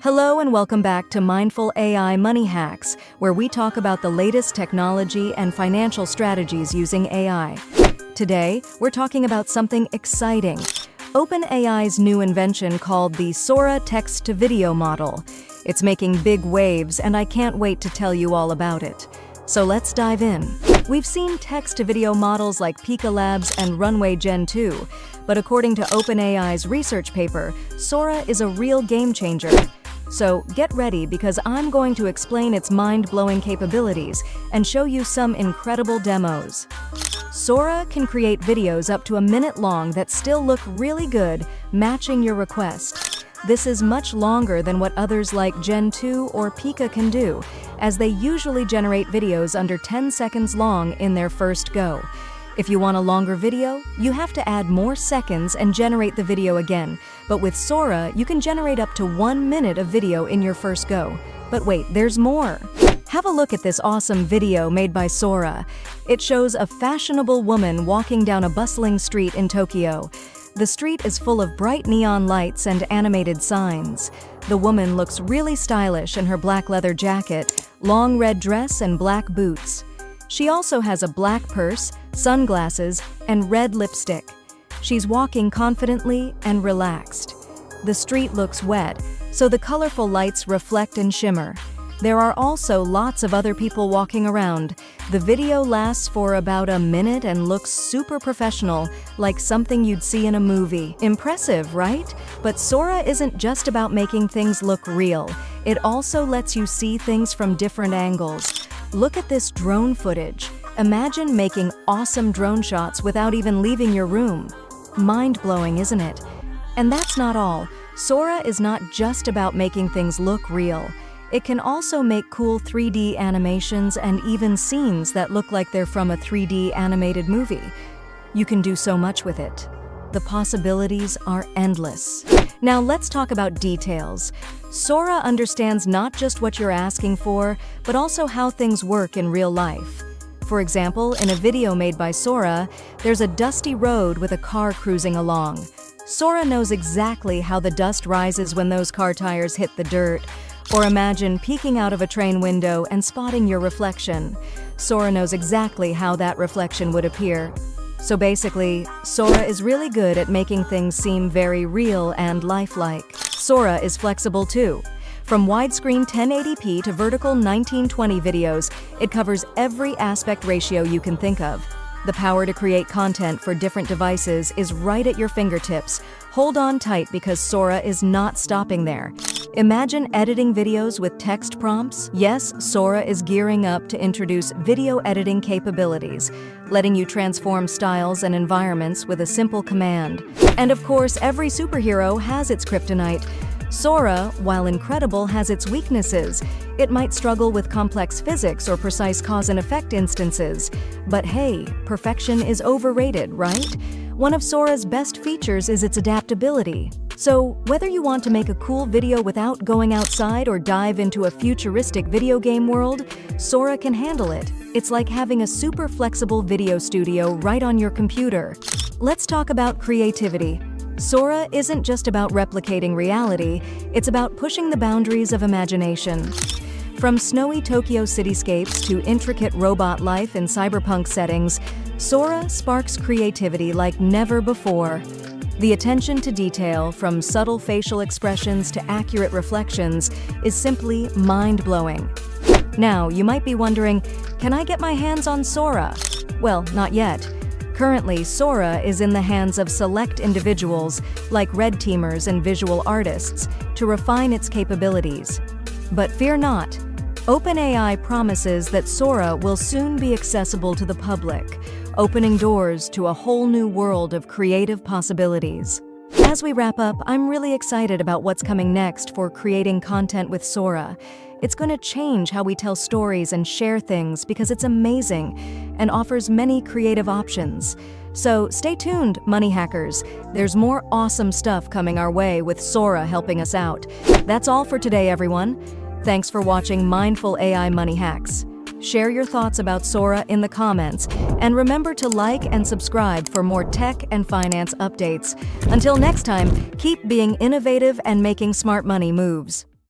Hello and welcome back to Mindful AI Money Hacks, where we talk about the latest technology and financial strategies using AI. Today, we're talking about something exciting. OpenAI's new invention called the Sora text-to-video model. It's making big waves, and I can't wait to tell you all about it. So let's dive in. We've seen text-to-video models like Pika Labs and Runway Gen 2, but according to OpenAI's research paper, Sora is a real game-changer. So get ready because I'm going to explain its mind-blowing capabilities and show you some incredible demos. Sora can create videos up to a minute long that still look really good, matching your request. This is much longer than what others like Gen 2 or Pika can do, as they usually generate videos under 10 seconds long in their first go. If you want a longer video, you have to add more seconds and generate the video again. But with Sora, you can generate up to 1 minute of video in your first go. But wait, there's more. Have a look at this awesome video made by Sora. It shows a fashionable woman walking down a bustling street in Tokyo. The street is full of bright neon lights and animated signs. The woman looks really stylish in her black leather jacket, long red dress, and black boots. She also has a black purse, sunglasses, and red lipstick. She's walking confidently and relaxed. The street looks wet, so the colorful lights reflect and shimmer. There are also lots of other people walking around. The video lasts for about a minute and looks super professional, like something you'd see in a movie. Impressive, right? But Sora isn't just about making things look real. It also lets you see things from different angles. Look at this drone footage. Imagine making awesome drone shots without even leaving your room. Mind-blowing, isn't it? And that's not all. Sora is not just about making things look real. It can also make cool 3D animations and even scenes that look like they're from a 3D animated movie. You can do so much with it. The possibilities are endless. Now let's talk about details. Sora understands not just what you're asking for, but also how things work in real life. For example, in a video made by Sora, there's a dusty road with a car cruising along. Sora knows exactly how the dust rises when those car tires hit the dirt. Or imagine peeking out of a train window and spotting your reflection. Sora knows exactly how that reflection would appear. So basically, Sora is really good at making things seem very real and lifelike. Sora is flexible too. From widescreen 1080p to vertical 1920 videos, it covers every aspect ratio you can think of. The power to create content for different devices is right at your fingertips. Hold on tight because Sora is not stopping there. Imagine editing videos with text prompts. Yes, Sora is gearing up to introduce video editing capabilities, letting you transform styles and environments with a simple command. And of course, every superhero has its kryptonite. Sora, while incredible, has its weaknesses. It might struggle with complex physics or precise cause and effect instances. But hey, perfection is overrated, right? One of Sora's best features is its adaptability. So, whether you want to make a cool video without going outside or dive into a futuristic video game world, Sora can handle it. It's like having a super flexible video studio right on your computer. Let's talk about creativity. Sora isn't just about replicating reality, it's about pushing the boundaries of imagination. From snowy Tokyo cityscapes to intricate robot life in cyberpunk settings, Sora sparks creativity like never before. The attention to detail, from subtle facial expressions to accurate reflections, is simply mind-blowing. Now, you might be wondering, can I get my hands on Sora? Well, not yet. Currently, Sora is in the hands of select individuals, like red teamers and visual artists, to refine its capabilities. But fear not. OpenAI promises that Sora will soon be accessible to the public, opening doors to a whole new world of creative possibilities. As we wrap up, I'm really excited about what's coming next for creating content with Sora. It's going to change how we tell stories and share things because it's amazing and offers many creative options. So stay tuned, money hackers. There's more awesome stuff coming our way with Sora helping us out. That's all for today, everyone. Thanks for watching Mindful AI Money Hacks. Share your thoughts about Sora in the comments, and remember to like and subscribe for more tech and finance updates. Until next time, keep being innovative and making smart money moves.